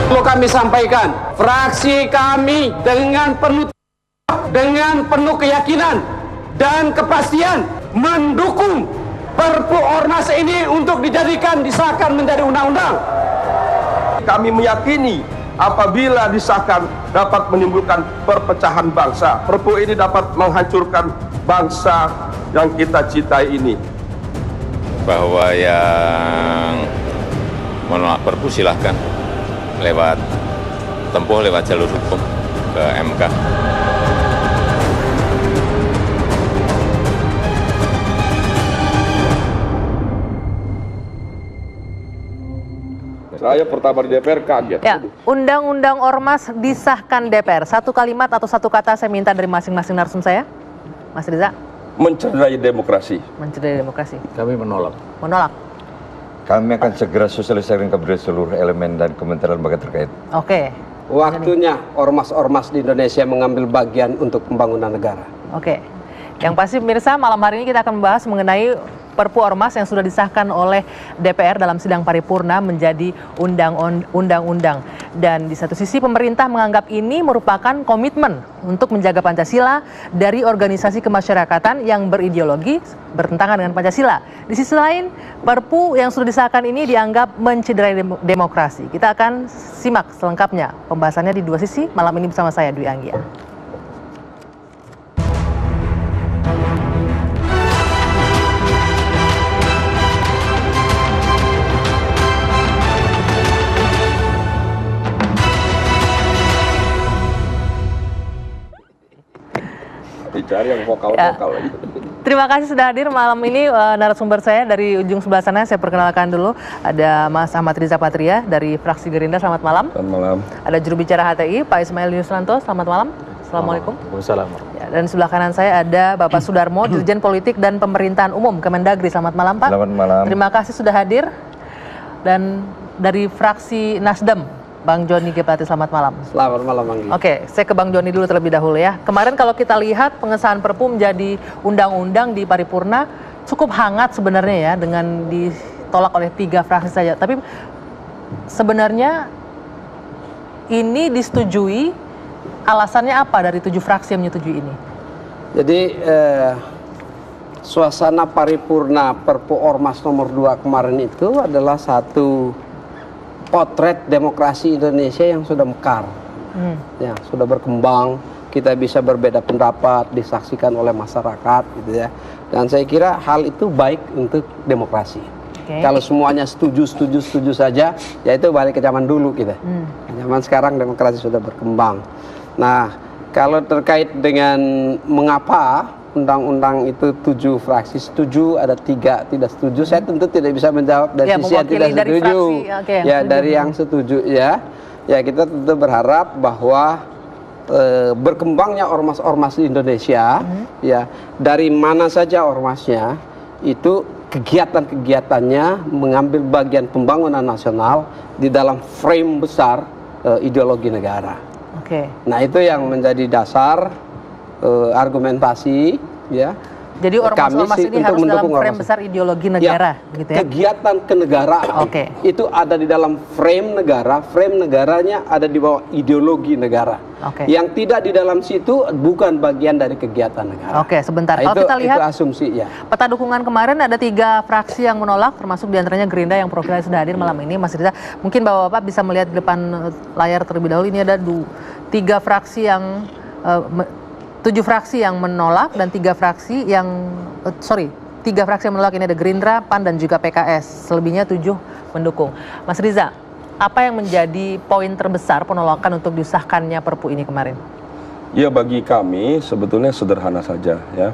Perlu kami sampaikan, fraksi kami dengan penuh keyakinan dan kepastian mendukung Perpu Ormas ini untuk disahkan menjadi undang-undang. Kami meyakini apabila disahkan dapat menimbulkan perpecahan bangsa. Perpu ini dapat menghancurkan bangsa yang kita cintai ini. Bahwa yang menolak Perpu silahkan lewat jalur hukum ke MK. Saya pertama di DPR kaget. Ya, Undang-Undang Ormas disahkan DPR. Satu kalimat atau satu kata saya minta dari masing-masing narsum saya. Mas Riza. Mencederai demokrasi. Mencederai demokrasi. Kami menolak. Menolak. Kami akan segera sosialisasikan kepada seluruh elemen dan kementerian lembaga terkait. Oke. Waktunya ormas-ormas di Indonesia mengambil bagian untuk pembangunan negara. Oke. Yang pasti pemirsa, malam hari ini kita akan membahas mengenai Perpu Ormas yang sudah disahkan oleh DPR dalam sidang paripurna menjadi undang-undang. Dan di satu sisi pemerintah menganggap ini merupakan komitmen untuk menjaga Pancasila dari organisasi kemasyarakatan yang berideologi bertentangan dengan Pancasila. Di sisi lain, Perpu yang sudah disahkan ini dianggap mencederai demokrasi. Kita akan simak selengkapnya pembahasannya di dua sisi malam ini bersama saya, Dwi Anggia. Cari yang vokal-vokal lagi. Terima kasih sudah hadir malam ini narasumber saya dari ujung sebelah sana. Saya perkenalkan dulu, ada Mas Ahmad Riza Patria dari fraksi Gerindra. Selamat malam. Selamat malam. Ada juru bicara HTI Pak Ismail Yusranto. Selamat malam. Assalamualaikum. Waalaikumsalam. Ya, dan sebelah kanan saya ada Bapak Sudarmo, Dirjen Politik dan Pemerintahan Umum Kemendagri. Selamat malam Pak. Selamat malam. Terima kasih sudah hadir. Dan dari fraksi Nasdem, Bang Joni G. Plate, selamat malam. Selamat malam, Anggi. Oke, saya ke Bang Joni dulu terlebih dahulu ya. Kemarin kalau kita lihat pengesahan Perpu menjadi undang-undang di paripurna cukup hangat sebenarnya ya, dengan ditolak oleh 3 fraksi saja. Tapi sebenarnya ini disetujui, alasannya apa dari 7 fraksi yang menyetujui ini? Jadi suasana paripurna Perpu Ormas nomor 2 kemarin itu adalah satu potret demokrasi Indonesia yang sudah mekar, ya sudah berkembang. Kita bisa berbeda pendapat, disaksikan oleh masyarakat, gitu ya. Dan saya kira hal itu baik untuk demokrasi. Kalau semuanya setuju saja, ya itu balik ke zaman dulu kita. Zaman sekarang demokrasi sudah berkembang. Nah, kalau terkait dengan mengapa undang-undang itu 7 fraksi setuju, ada 3 tidak setuju. Saya tentu tidak bisa menjawab dari sisi yang tidak setuju. Dari yang setuju ya kita tentu berharap bahwa berkembangnya ormas-ormas di Indonesia, ya dari mana saja ormasnya itu kegiatan-kegiatannya mengambil bagian pembangunan nasional di dalam frame besar ideologi negara. Nah itu yang menjadi dasar argumentasi ya. Jadi ormas-ormas ini harus dalam frame besar ideologi negara, ya, gitu ya. Kegiatan kenegaraan itu ada di dalam frame negara, frame negaranya ada di bawah ideologi negara. Yang tidak di dalam situ bukan bagian dari kegiatan negara. Sebentar. Nah, kalau kita lihat itu asumsi ya. Peta dukungan kemarin ada 3 fraksi yang menolak, termasuk diantaranya Gerindra yang profilnya sudah hadir malam ini. Mas Riza, mungkin Bapak-Bapak bisa melihat di depan layar terlebih dahulu. Ini ada 3 fraksi yang 7 fraksi yang menolak dan 3 fraksi yang 3 fraksi yang menolak. Ini ada Gerindra, PAN dan juga PKS. Selebihnya 7 mendukung. Mas Riza, apa yang menjadi poin terbesar penolakan untuk disahkannya Perpu ini kemarin? Ya bagi kami sebetulnya sederhana saja ya.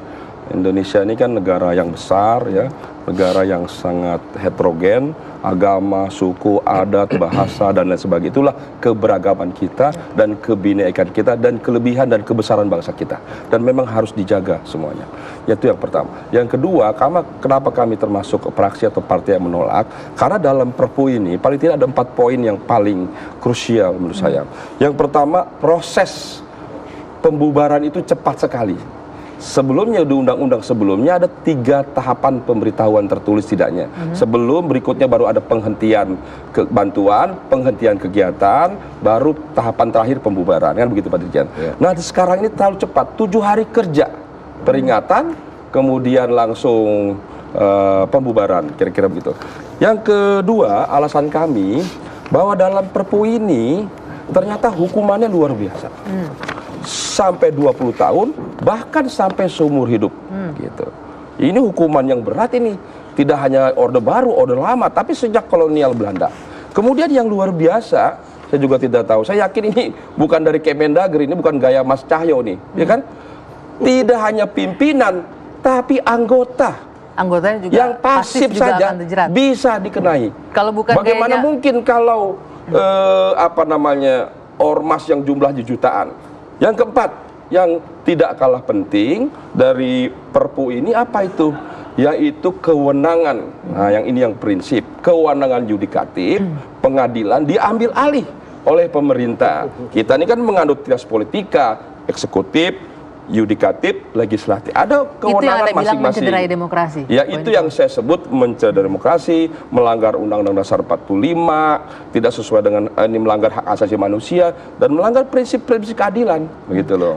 Indonesia ini kan negara yang besar ya, negara yang sangat heterogen, agama, suku, adat, bahasa dan lain sebagainya. Itulah keberagaman kita dan kebinekaan kita dan kelebihan dan kebesaran bangsa kita. Dan memang harus dijaga semuanya. Itu yang pertama. Yang kedua, kenapa kami termasuk fraksi atau partai yang menolak? Karena dalam Perpu ini paling tidak ada 4 poin yang paling krusial menurut saya. Yang pertama, proses pembubaran itu cepat sekali. Sebelumnya di undang-undang sebelumnya ada 3 tahapan pemberitahuan tertulis tidaknya. Sebelum berikutnya baru ada penghentian bantuan, penghentian kegiatan, baru tahapan terakhir pembubaran, kan begitu Pak Dirjen. Nah sekarang ini terlalu cepat, 7 hari kerja peringatan, kemudian langsung pembubaran, kira-kira begitu. Yang kedua, alasan kami bahwa dalam Perpu ini ternyata hukumannya luar biasa. Sampai 20 tahun, bahkan sampai seumur hidup. Gitu. Ini hukuman yang berat ini. Tidak hanya Orde Baru, Orde Lama, tapi sejak kolonial Belanda. Kemudian yang luar biasa, saya juga tidak tahu. Saya yakin ini bukan dari Kemendagri, ini bukan gaya Mas Cahyo nih, ya kan? Tidak hanya pimpinan, tapi anggota. Anggotanya juga Yang pasif juga saja akan terjerat. bisa dikenai. Kalau bukan Bagaimana gayanya- mungkin kalau ormas yang jumlahnya jutaan. Yang keempat, yang tidak kalah penting dari Perpu ini apa itu? Yaitu kewenangan. Nah, yang ini yang prinsip, kewenangan yudikatif, pengadilan diambil alih oleh pemerintah. Kita ini kan menganut trias politika, eksekutif, yudikatif, legislatif. Ada Itu yang kewenangan Anda bilang masing-masing. mencederai demokrasi. Ya, itu yang saya sebut mencederai demokrasi, melanggar Undang-Undang Dasar 45, tidak sesuai dengan ini melanggar hak asasi manusia dan melanggar prinsip-prinsip keadilan, begitu loh.